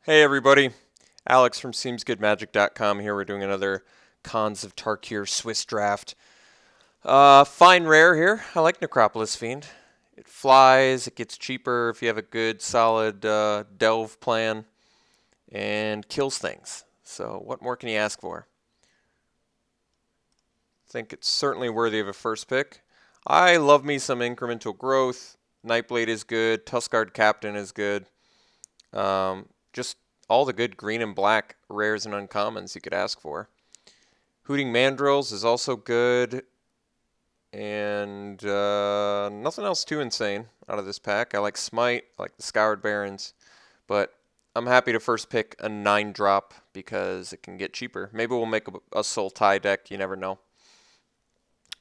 Hey everybody, Alex from SeemsGoodMagic.com here. We're doing another Khans of Tarkir Swiss draft. Fine rare here. I like Necropolis Fiend. It flies, it gets cheaper if you have a good solid delve plan, and kills things. So what more can you ask for? I think it's certainly worthy of a first pick. I love me some incremental growth. Nightblade is good. Tuskguard Captain is good. Just all the good green and black rares and uncommons you could ask for. Hooting Mandrills is also good, and nothing else too insane out of this pack. I like Smite, I like the Scoured Barons, but I'm happy to first pick a 9-drop because it can get cheaper. Maybe we'll make a Soul Tie deck, you never know.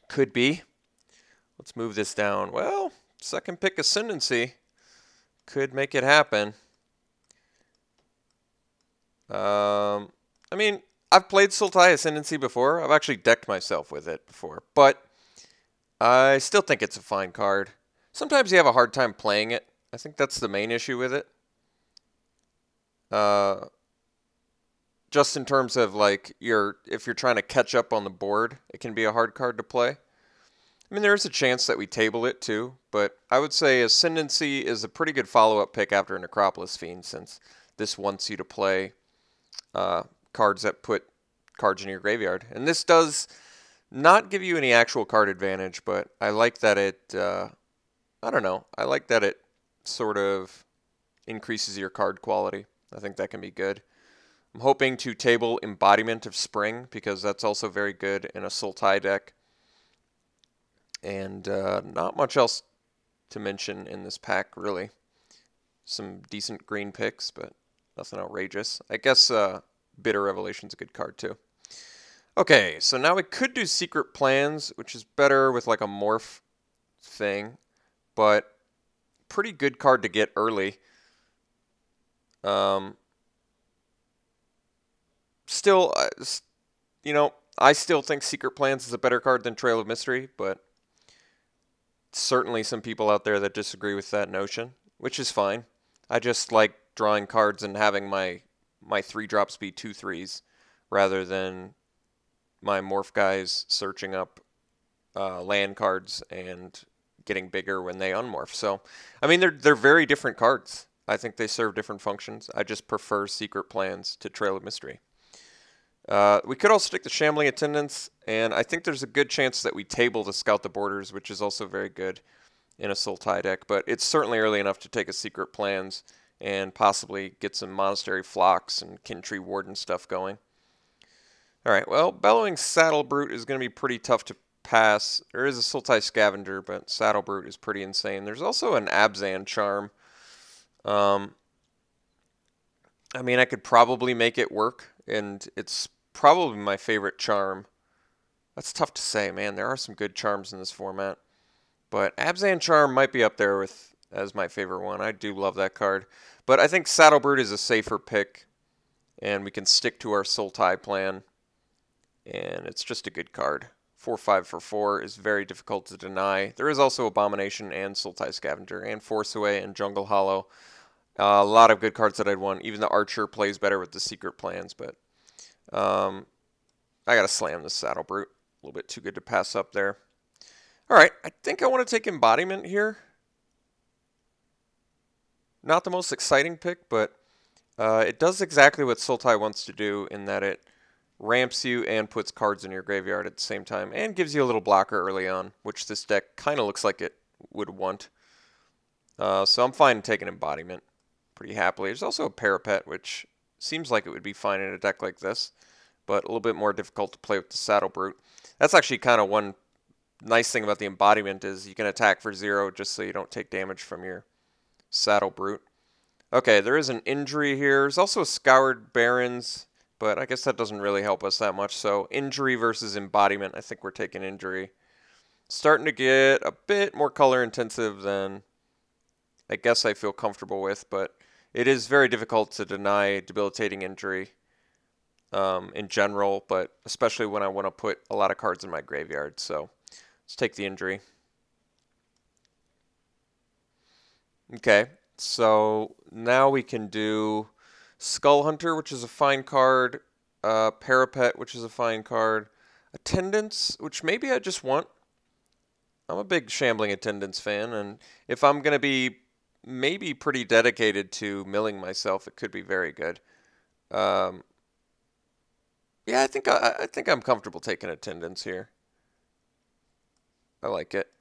Could be. Let's move this down. Well, second pick Ascendancy could make it happen. I mean, I've played Sultai Ascendancy before. I've actually decked myself with it before, but I still think it's a fine card. Sometimes you have a hard time playing it. I think that's the main issue with it. Just in terms of like if you're trying to catch up on the board, it can be a hard card to play. I mean, there is a chance that we table it too, but I would say Ascendancy is a pretty good follow-up pick after Necropolis Fiend, since this wants you to play cards that put cards in your graveyard. And this does not give you any actual card advantage, but I like that it, I don't know, I like that it sort of increases your card quality. I think that can be good. I'm hoping to table Embodiment of Spring, because that's also very good in a Sultai deck. And not much else to mention in this pack, really. Some decent green picks, but nothing outrageous. I guess Bitter Revelation's a good card too. Okay, so now we could do Secret Plans, which is better with like a morph thing, but pretty good card to get early. Still, you know, I still think Secret Plans is a better card than Trail of Mystery, but certainly some people out there that disagree with that notion, which is fine. I just like drawing cards and having my 3-drops be 2/3s rather than my morph guys searching up land cards and getting bigger when they unmorph. So, I mean, they're very different cards. I think they serve different functions. I just prefer Secret Plans to Trail of Mystery. We could also take the Shambling Attendants, and I think there's a good chance that we table the Scout the Borders, which is also very good in a Sultai deck, but it's certainly early enough to take a Secret Plans and possibly get some Monastery Flocks and Kintree Warden stuff going. Alright, well, Bellowing Saddle Brute is going to be pretty tough to pass. There is a Sultai Scavenger, but Saddle Brute is pretty insane. There's also an Abzan Charm. I mean, I could probably make it work, and it's probably my favorite charm. That's tough to say, man. There are some good charms in this format. But Abzan Charm might be up there as my favorite one. I do love that card. But I think Saddle Brute is a safer pick, and we can stick to our Sultai plan. And it's just a good card. 4/5 for 4 is very difficult to deny. There is also Abomination and Sultai Scavenger and Force Away and Jungle Hollow. A lot of good cards that I'd want. Even the Archer plays better with the Secret Plans, but I gotta slam the Saddle Brute. A little bit too good to pass up there. Alright, I think I want to take Embodiment here. Not the most exciting pick, but it does exactly what Sultai wants to do, in that it ramps you and puts cards in your graveyard at the same time, and gives you a little blocker early on, which this deck kind of looks like it would want. So I'm fine taking Embodiment pretty happily. There's also a Parapet, which seems like it would be fine in a deck like this, but a little bit more difficult to play with the Saddle Brute. That's actually kind of one nice thing about the Embodiment, is you can attack for 0 just so you don't take damage from your Saddle Brute. Okay, there is an injury here. There's also a Scoured Barons, but I guess that doesn't really help us that much. So injury versus Embodiment, I think we're taking injury. Starting to get a bit more color intensive than I guess I feel comfortable with, but it is very difficult to deny debilitating injury in general, but especially when I want to put a lot of cards in my graveyard. So let's take the injury. Okay, so now we can do Skull Hunter, which is a fine card. Parapet, which is a fine card. Attendance, which maybe I just want. I'm a big Shambling Attendance fan, and if I'm going to be maybe pretty dedicated to milling myself, it could be very good. Um, yeah, I think I'm comfortable taking Attendance here. I like it.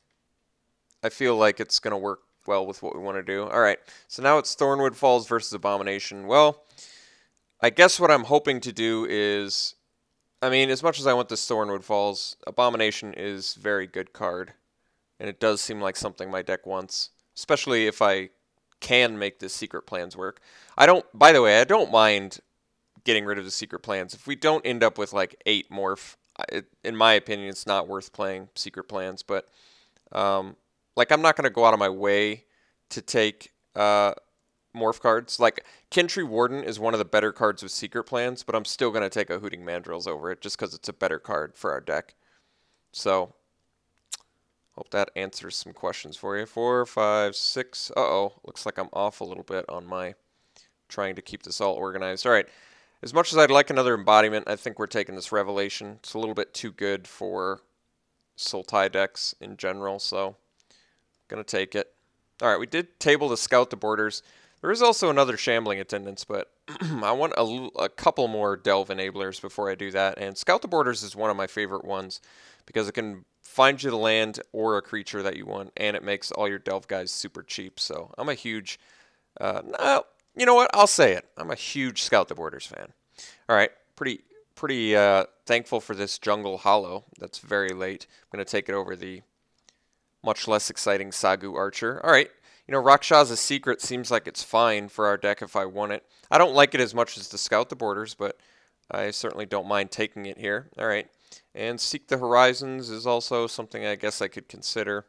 I feel like it's going to work well with what we want to do. All right, so now it's Thornwood Falls versus Abomination. Well, I guess what I'm hoping to do is, I mean, as much as I want this Thornwood Falls, Abomination is very good card. And it does seem like something my deck wants, especially if I can make the secret plans work. By the way, I don't mind getting rid of the secret plans. If we don't end up with like 8 morph, in my opinion, it's not worth playing secret plans. But, like, I'm not going to go out of my way to take morph cards. Like, Kentry Warden is one of the better cards with secret plans, but I'm still going to take a Hooting Mandrills over it just because it's a better card for our deck. So, hope that answers some questions for you. 4, 5, 6. Uh-oh. Looks like I'm off a little bit on my trying to keep this all organized. All right. As much as I'd like another embodiment, I think we're taking this Revelation. It's a little bit too good for Sultai decks in general, so I'm going to take it. All right. We did table to scout the borders. There is also another Shambling Attendance, but I want a couple more Delve Enablers before I do that. And Scout the Borders is one of my favorite ones because it can find you the land or a creature that you want, and it makes all your Delve guys super cheap. So I'm a huge, no, you know what? I'll say it. I'm a huge Scout the Borders fan. All right, pretty thankful for this Jungle Hollow. That's very late. I'm going to take it over the much less exciting Sagu Archer. All right. You know, Rakshas's Secret seems like it's fine for our deck if I want it. I don't like it as much as the Scout the Borders, but I certainly don't mind taking it here. All right. And Seek the Horizons is also something I guess I could consider.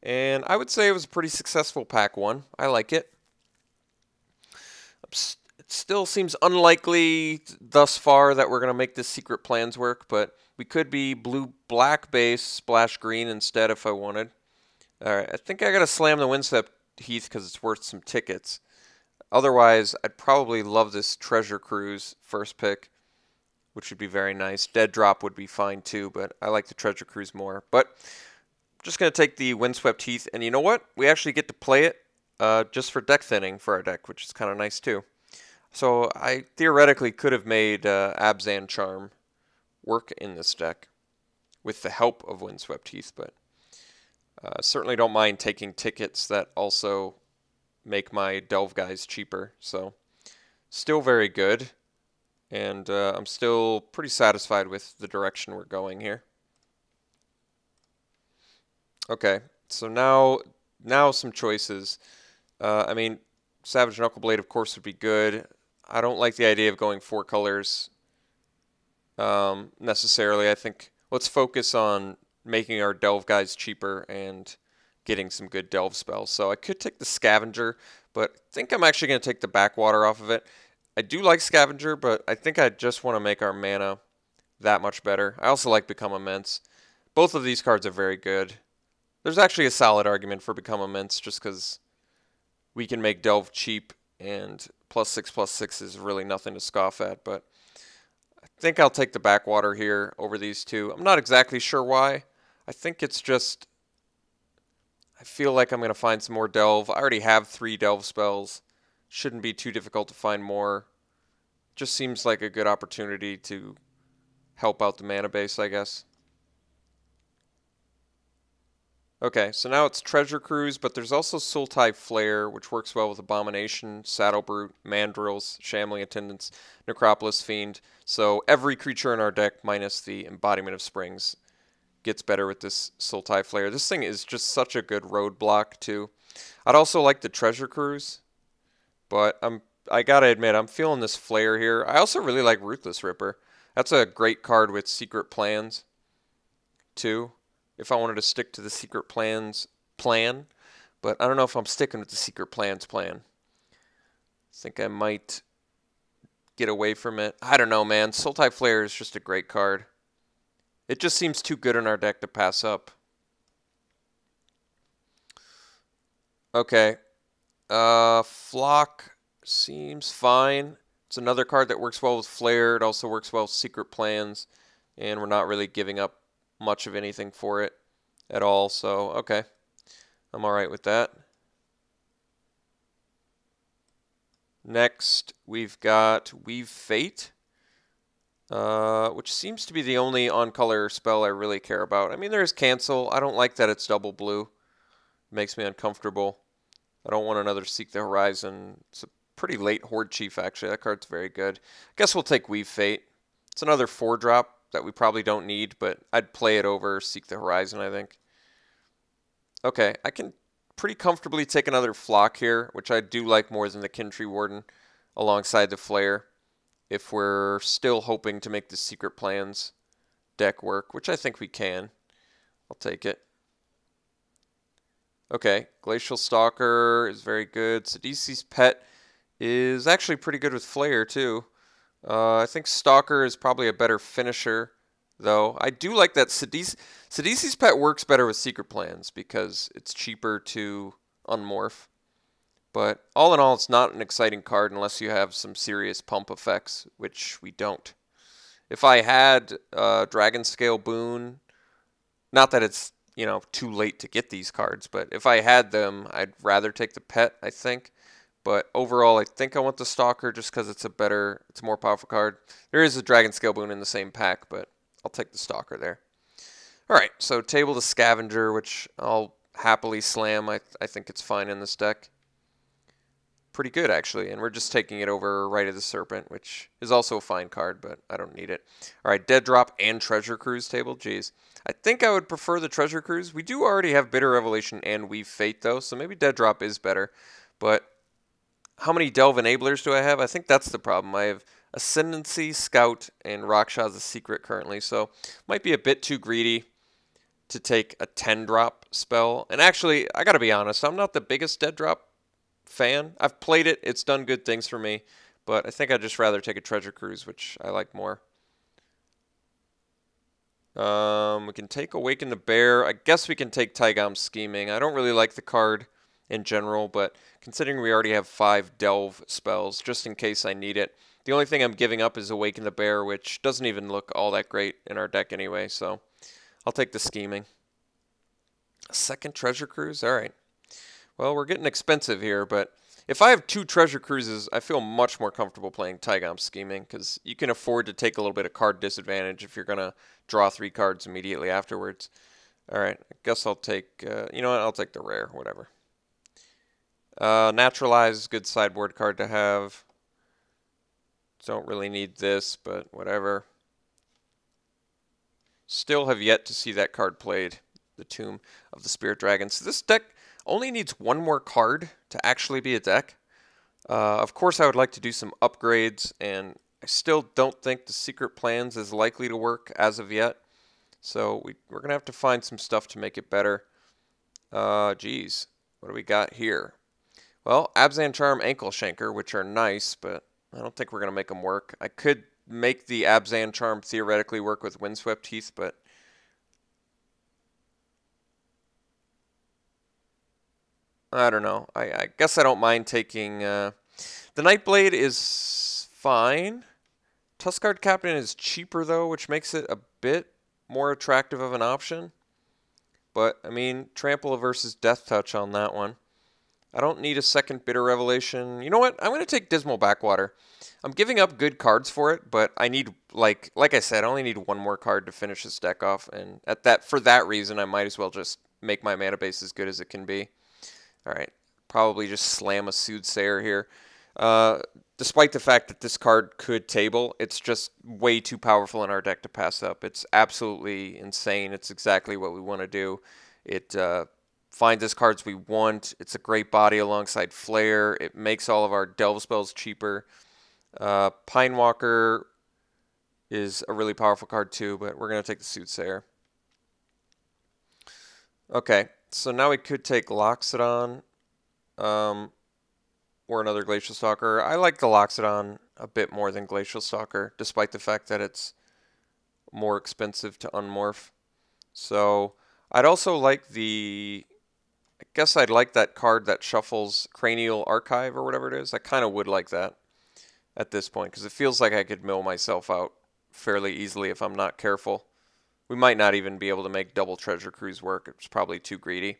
And I would say it was a pretty successful pack 1. I like it. It still seems unlikely thus far that we're going to make this secret plans work, but we could be blue-black base, splash green instead if I wanted. All right, I think I got to slam the Windswept Heath because it's worth some tickets. Otherwise, I'd probably love this Treasure Cruise first pick, which would be very nice. Dead Drop would be fine too, but I like the Treasure Cruise more. But I'm just going to take the Windswept Heath, and you know what? We actually get to play it just for deck thinning for our deck, which is kind of nice too. So I theoretically could have made Abzan Charm work in this deck with the help of Windswept Heath, but certainly don't mind taking tickets that also make my Delve guys cheaper. So still very good, and I'm still pretty satisfied with the direction we're going here. Okay, so now some choices. I mean, Savage Knuckleblade, of course, would be good. I don't like the idea of going 4 colors necessarily. I think let's focus on making our Delve guys cheaper and getting some good Delve spells. So I could take the Scavenger, but I think I'm actually going to take the Backwater off of it. I do like Scavenger, but I think I just want to make our mana that much better. I also like Become Immense. Both of these cards are very good. There's actually a solid argument for Become Immense just because we can make Delve cheap, and +6/+6 is really nothing to scoff at, but I think I'll take the Backwater here over these two. I'm not exactly sure why. I think it's just, I feel like I'm going to find some more Delve. I already have 3 Delve spells. Shouldn't be too difficult to find more. Just seems like a good opportunity to help out the mana base, I guess. Okay, so now it's Treasure Cruise, but there's also Sultai Flare, which works well with Abomination, Saddle Brute, Mandrills, Shambling Attendants, Necropolis Fiend. So every creature in our deck, minus the Embodiment of Springs, gets better with this Sultai Flare. This thing is just such a good roadblock, too. I'd also like the Treasure Cruise, but I gotta admit, I'm feeling this Flare here. I also really like Ruthless Ripper. That's a great card with Secret Plans, too. If I wanted to stick to the secret plans plan, but I don't know if I'm sticking with the secret plans plan. I think I might get away from it. I don't know, man. Sultai Flare is just a great card. It just seems too good in our deck to pass up. Okay. Flock seems fine. It's another card that works well with Flare. It also works well with Secret Plans, and we're not really giving up much of anything for it at all. So, okay, I'm all right with that. Next, we've got Weave Fate, which seems to be the only on-color spell I really care about. I mean, there's Cancel. I don't like that it's double blue. It makes me uncomfortable. I don't want another Seek the Horizon. It's a pretty late Horde Chief, actually. That card's very good. I guess we'll take Weave Fate. It's another 4-drop that we probably don't need, but I'd play it over Seek the Horizon, I think. Okay, I can pretty comfortably take another Flock here, which I do like more than the Kintree Warden, alongside the Flare, if we're still hoping to make the Secret Plans deck work, which I think we can. I'll take it. Okay, Glacial Stalker is very good. Sidisi's Pet is actually pretty good with Flare, too. I think Stalker is probably a better finisher, though. I do like that Sidisi's Pet works better with Secret Plans because it's cheaper to unmorph. But all in all, it's not an exciting card unless you have some serious pump effects, which we don't. If I had Dragon Scale Boon, not that it's, you know, too late to get these cards, but if I had them, I'd rather take the Pet, I think. But overall, I think I want the Stalker just because it's a more powerful card. There is a Dragon Scale Boon in the same pack, but I'll take the Stalker there. Alright, so table the Scavenger, which I'll happily slam. I think it's fine in this deck. Pretty good, actually, and we're just taking it over Rite of the Serpent, which is also a fine card, but I don't need it. Alright, Dead Drop and Treasure Cruise table. Jeez. I think I would prefer the Treasure Cruise. We do already have Bitter Revelation and Weave Fate, though, so maybe Dead Drop is better. But how many Delve Enablers do I have? I think that's the problem. I have Ascendancy, Scout, and Rakshasa Secret currently, so might be a bit too greedy to take a 10-drop spell. And actually, I gotta be honest, I'm not the biggest Dead Drop fan. I've played it, it's done good things for me, but I think I'd just rather take a Treasure Cruise, which I like more. We can take Awaken the Bear. I guess we can take Taigam Scheming. I don't really like the card in general, but considering we already have 5 Delve spells, just in case I need it. The only thing I'm giving up is Awaken the Bear, which doesn't even look all that great in our deck anyway, so I'll take the Scheming. A second Treasure Cruise? Alright. Well, we're getting expensive here, but if I have 2 Treasure Cruises, I feel much more comfortable playing Taigam Scheming, because you can afford to take a little bit of card disadvantage if you're going to draw 3 cards immediately afterwards. Alright, I guess I'll take, you know what, I'll take the rare, whatever. Naturalize is a good sideboard card to have. Don't really need this, but whatever. Still have yet to see that card played, the Tomb of the Spirit Dragon. So this deck only needs 1 more card to actually be a deck. Of course, I would like to do some upgrades, and I still don't think the Secret Plans is likely to work as of yet. So we're going to have to find some stuff to make it better. Geez, what do we got here? Well, Abzan Charm, Ankle Shanker, which are nice, but I don't think we're going to make them work. I could make the Abzan Charm theoretically work with Windswept Heath, but I don't know. I guess I don't mind taking... the Nightblade is fine. Tuskguard Captain is cheaper, though, which makes it a bit more attractive of an option. But, I mean, Trample versus Death Touch on that one. I don't need a second Bitter Revelation. You know what? I'm going to take Dismal Backwater. I'm giving up good cards for it, but I need, like I said, I only need 1 more card to finish this deck off. And for that reason, I might as well just make my mana base as good as it can be. Alright, probably just slam a Soothsayer here. Despite the fact that this card could table, it's just way too powerful in our deck to pass up. It's absolutely insane. It's exactly what we want to do. It finds us cards we want. It's a great body alongside Flare. It makes all of our Delve spells cheaper. Pinewalker is a really powerful card too, but we're going to take the Soothsayer. Okay, so now we could take Loxodon or another Glacial Stalker. I like the Loxodon a bit more than Glacial Stalker, despite the fact that it's more expensive to unmorph. So I'd also like the... I guess I'd like that card that shuffles Cranial Archive or whatever it is. I kind of would like that. at this point, because it feels like I could mill myself out fairly easily if I'm not careful. We might not even be able to make double Treasure Cruise work. It's probably too greedy.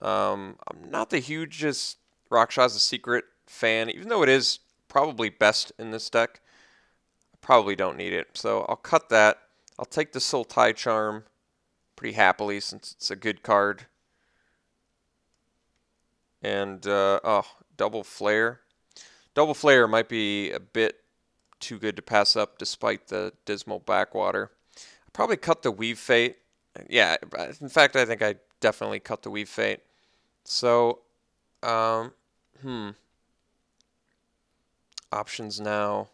I'm not the hugest Rakshasa Secret fan, even though it is probably best in this deck. I probably don't need it, so I'll cut that. I'll take the Sultai Charm pretty happily since it's a good card. And, oh, Double Flare. Double Flare might be a bit too good to pass up despite the dismal backwater. I'll probably cut the Weave Fate. Yeah, in fact, I think I definitely cut the Weave Fate. So, options now.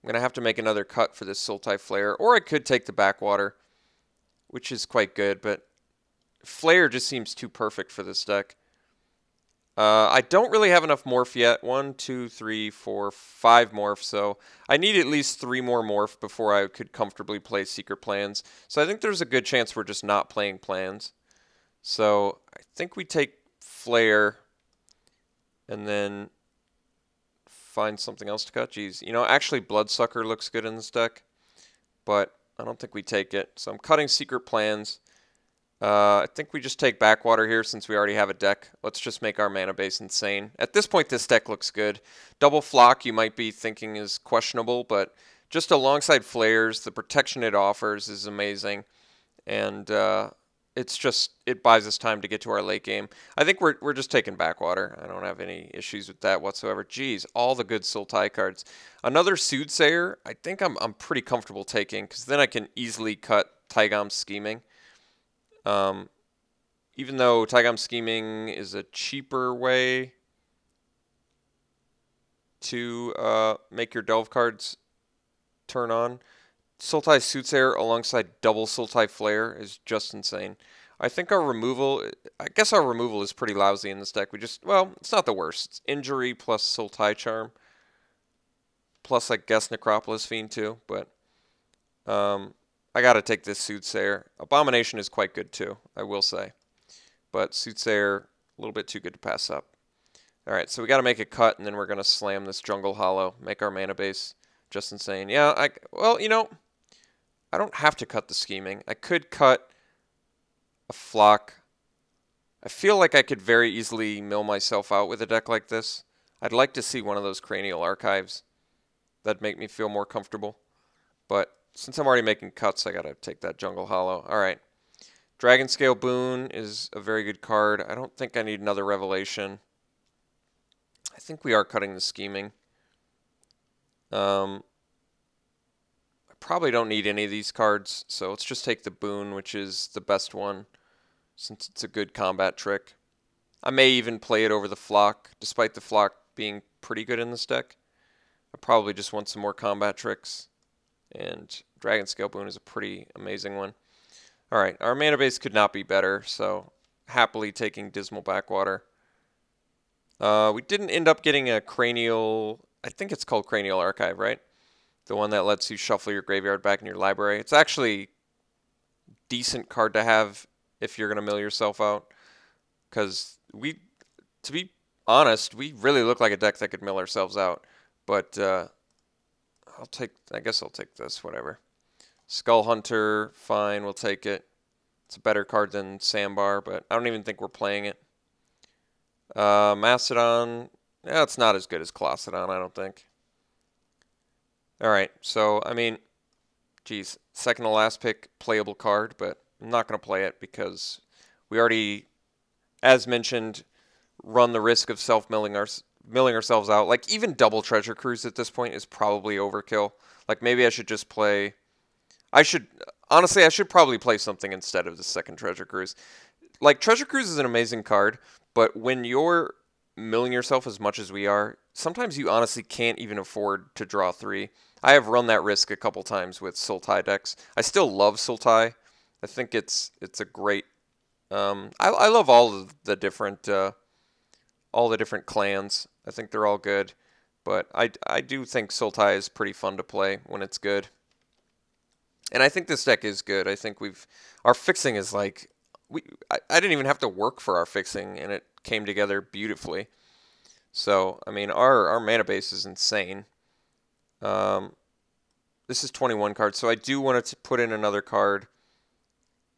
I'm going to have to make another cut for this Sultai Flare, or I could take the backwater, which is quite good, but Flare just seems too perfect for this deck. I don't really have enough morph yet. 1, 2, 3, 4, 5 morph, so I need at least 3 more morph before I could comfortably play Secret Plans. So I think there's a good chance we're just not playing plans. So I think we take Flare and then find something else to cut. Jeez, you know, actually Bloodsucker looks good in this deck, but I don't think we take it. So I'm cutting Secret Plans. I think we just take Backwater here since we already have a deck. Let's just make our mana base insane. At this point, this deck looks good. Double Flock, you might be thinking is questionable, but just alongside Flares, the protection it offers is amazing. And it buys us time to get to our late game. I think we're just taking Backwater. I don't have any issues with that whatsoever. Jeez, all the good Sultai cards. Another Soothsayer, I think I'm pretty comfortable taking, because then I can easily cut Taigom's Scheming. Even though Taigom Scheming is a cheaper way to make your Delve cards turn on, Sultai Soothsayer alongside double Sultai Flare is just insane. I think our removal is pretty lousy in this deck. Well, it's not the worst. It's Injury plus Sultai Charm, plus I guess Necropolis Fiend too, but I gotta take this Soothsayer. Abomination is quite good too, I will say. But Soothsayer, a little bit too good to pass up. Alright, so we gotta make a cut, and then we're gonna slam this Jungle Hollow, make our mana base just insane. Yeah, well, you know, I don't have to cut the Scheming. I could cut a Flock. I feel like I could very easily mill myself out with a deck like this. I'd like to see one of those Cranial Archives. That'd make me feel more comfortable. But since I'm already making cuts, I gotta take that Jungle Hollow. Alright. Dragon Scale Boon is a very good card. I don't think I need another Revelation. I think we are cutting the Scheming. I probably don't need any of these cards, so let's just take the Boon, which is the best one, since it's a good combat trick. I may even play it over the Flock, despite the Flock being pretty good in this deck. I probably just want some more combat tricks, and Dragon Scale Boon is a pretty amazing one. Alright, our mana base could not be better, so happily taking Dismal Backwater. We didn't end up getting a Cranial, I think it's called Cranial Archive, right? The one that lets you shuffle your graveyard back in your library. It's actually a decent card to have if you're going to mill yourself out. Because to be honest, we really look like a deck that could mill ourselves out. But I guess I'll take this, whatever. Skull Hunter, fine, we'll take it. It's a better card than Sandbar, but I don't even think we're playing it. Mastodon, yeah, it's not as good as Colossadon, I don't think. Alright, so, I mean, geez, second to last pick, playable card, but I'm not going to play it because we already, as mentioned, run the risk of self-milling ourselves out. Like, even double Treasure Cruise at this point is probably overkill. Like, maybe I should just play... Honestly, I should probably play something instead of the second Treasure Cruise. Like, Treasure Cruise is an amazing card, but when you're milling yourself as much as we are, sometimes you honestly can't even afford to draw 3. I have run that risk a couple times with Sultai decks. I still love Sultai. I think it's a great... I love all of the different clans. I think they're all good, but I do think Sultai is pretty fun to play when it's good. And I think this deck is good. I think our fixing is like... I didn't even have to work for our fixing, and it came together beautifully. So, I mean, our mana base is insane. This is 21 cards, so I do want to put in another card.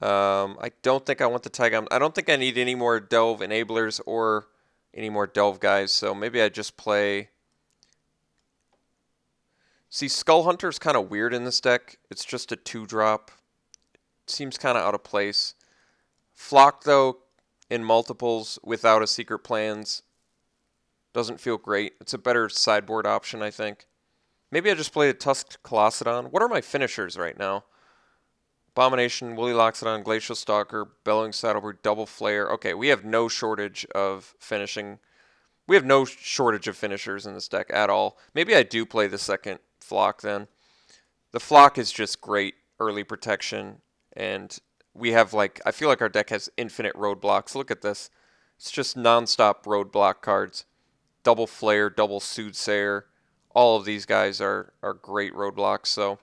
I don't think I want the tag. I don't think I need any more Delve Enablers or any more Delve guys, so maybe I just play... See, Skull Hunter's kind of weird in this deck. It's just a 2-drop. Seems kind of out of place. Flock, though, in multiples without a Secret Plans doesn't feel great. It's a better sideboard option, I think. Maybe I just play a Tusked Colossedon. What are my finishers right now? Abomination, Woolly Loxodon, Glacial Stalker, Bellowing Saddlebird, Double Flare. Okay, we have no shortage of finishing. We have no shortage of finishers in this deck at all. Maybe I do play the second Flock then. The Flock is just great early protection, and we have like, I feel like our deck has infinite roadblocks. Look at this. It's just non-stop roadblock cards. Double Flare, Double Soothsayer. All of these guys are great roadblocks, so...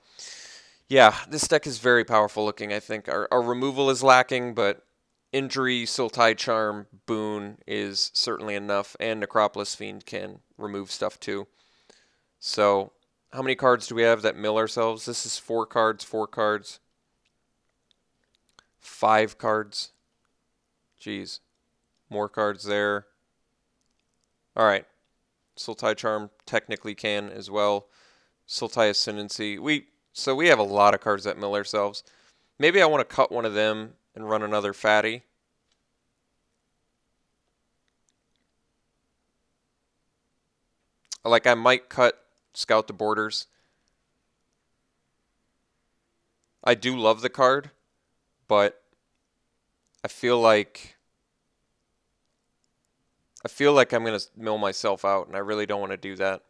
Yeah, this deck is very powerful looking, I think. Our removal is lacking, but Injury, Sultai Charm, Boon is certainly enough, and Necropolis Fiend can remove stuff too. So, how many cards do we have that mill ourselves? This is 4 cards, 4 cards. 5 cards. Jeez. More cards there. Alright. Sultai Charm technically can as well. Sultai Ascendancy. So we have a lot of cards that mill ourselves. Maybe I want to cut one of them and run another fatty. Like, I might cut Scout the Borders. I do love the card, but I feel like I'm going to mill myself out, and I really don't want to do that.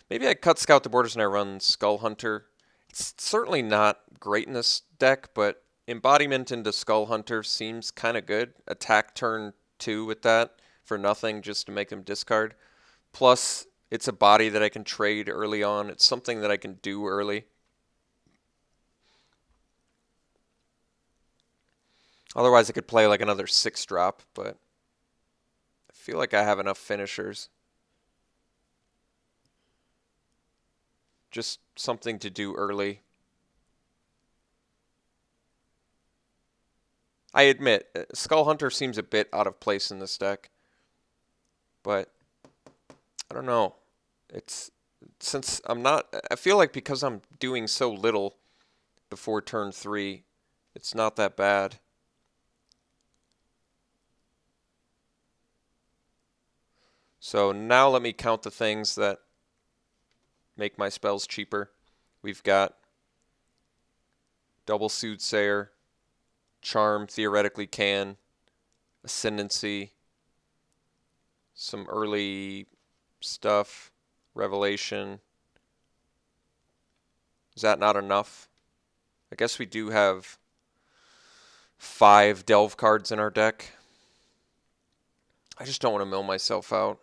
Maybe I cut Scout the Borders and I run Skull Hunter. It's certainly not great in this deck, but Embodiment into Skull Hunter seems kind of good. Attack turn 2 with that for nothing just to make them discard. Plus, it's a body that I can trade early on. It's something that I can do early. Otherwise, I could play like another 6-drop, but I feel like I have enough finishers. Just something to do early. I admit, Skull Hunter seems a bit out of place in this deck. But, I don't know. Since I'm not... I feel like because I'm doing so little before turn 3, it's not that bad. So now let me count the things that make my spells cheaper. We've got Double Soothsayer, Charm theoretically can, Ascendancy, some early stuff, Revelation. Is that not enough? I guess we do have 5 Delve cards in our deck. I just don't want to mill myself out.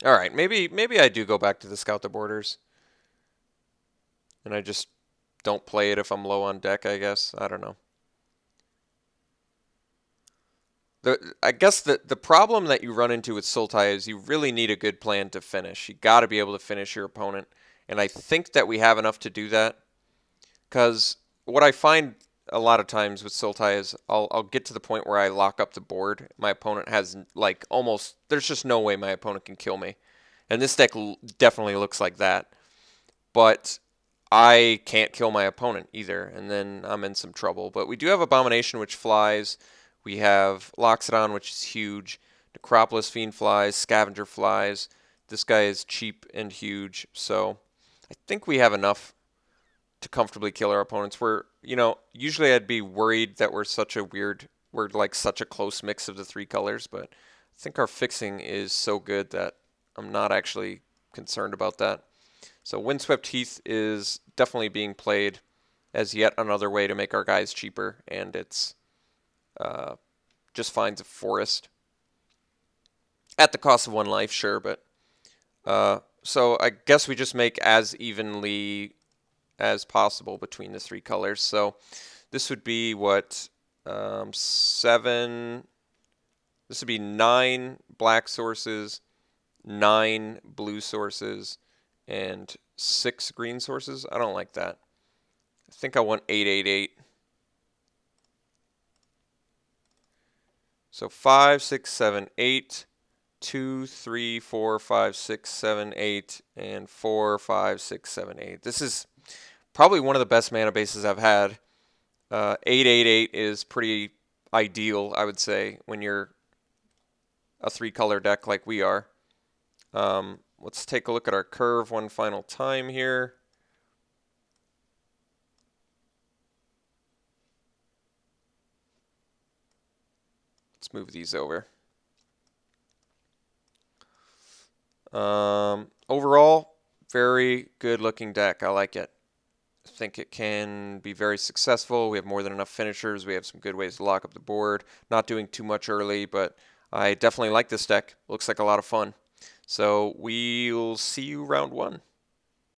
Alright, maybe I do go back to the Scout the Borders. And I just don't play it if I'm low on deck, I guess. I don't know. I guess the problem that you run into with Sultai is you really need a good plan to finish. You got to be able to finish your opponent. And I think that we have enough to do that. Because what I find a lot of times with Sultai is I'll get to the point where I lock up the board. My opponent has like almost... There's just no way my opponent can kill me. And this deck definitely looks like that. But I can't kill my opponent either. And then I'm in some trouble. But we do have Abomination, which flies. We have Loxodon, which is huge. Necropolis Fiend flies. Scavenger flies. This guy is cheap and huge. So I think we have enough to comfortably kill our opponents. Usually I'd be worried that we're like such a close mix of the 3 colors, but I think our fixing is so good that I'm not actually concerned about that. So Windswept Heath is definitely being played as yet another way to make our guys cheaper, and it's just finds a forest. At the cost of 1 life, sure, but... so I guess we just make as evenly as possible between the 3 colors. So this would be what, 7, This would be 9 black sources, 9 blue sources, and 6 green sources. I don't like that. I think I want 888. So 5, 6, 7, 8, 2, 3, 4, 5, 6, 7, 8, and 4, 5, 6, 7, 8. This is probably one of the best mana bases I've had. 888 is pretty ideal, I would say, when you're a 3-color deck like we are. Let's take a look at our curve one final time here. Let's move these over. Overall, very good looking deck. I like it. I think it can be very successful. We have more than enough finishers. We have some good ways to lock up the board. Not doing too much early, but I definitely like this deck. Looks like a lot of fun. So we'll see you round 1.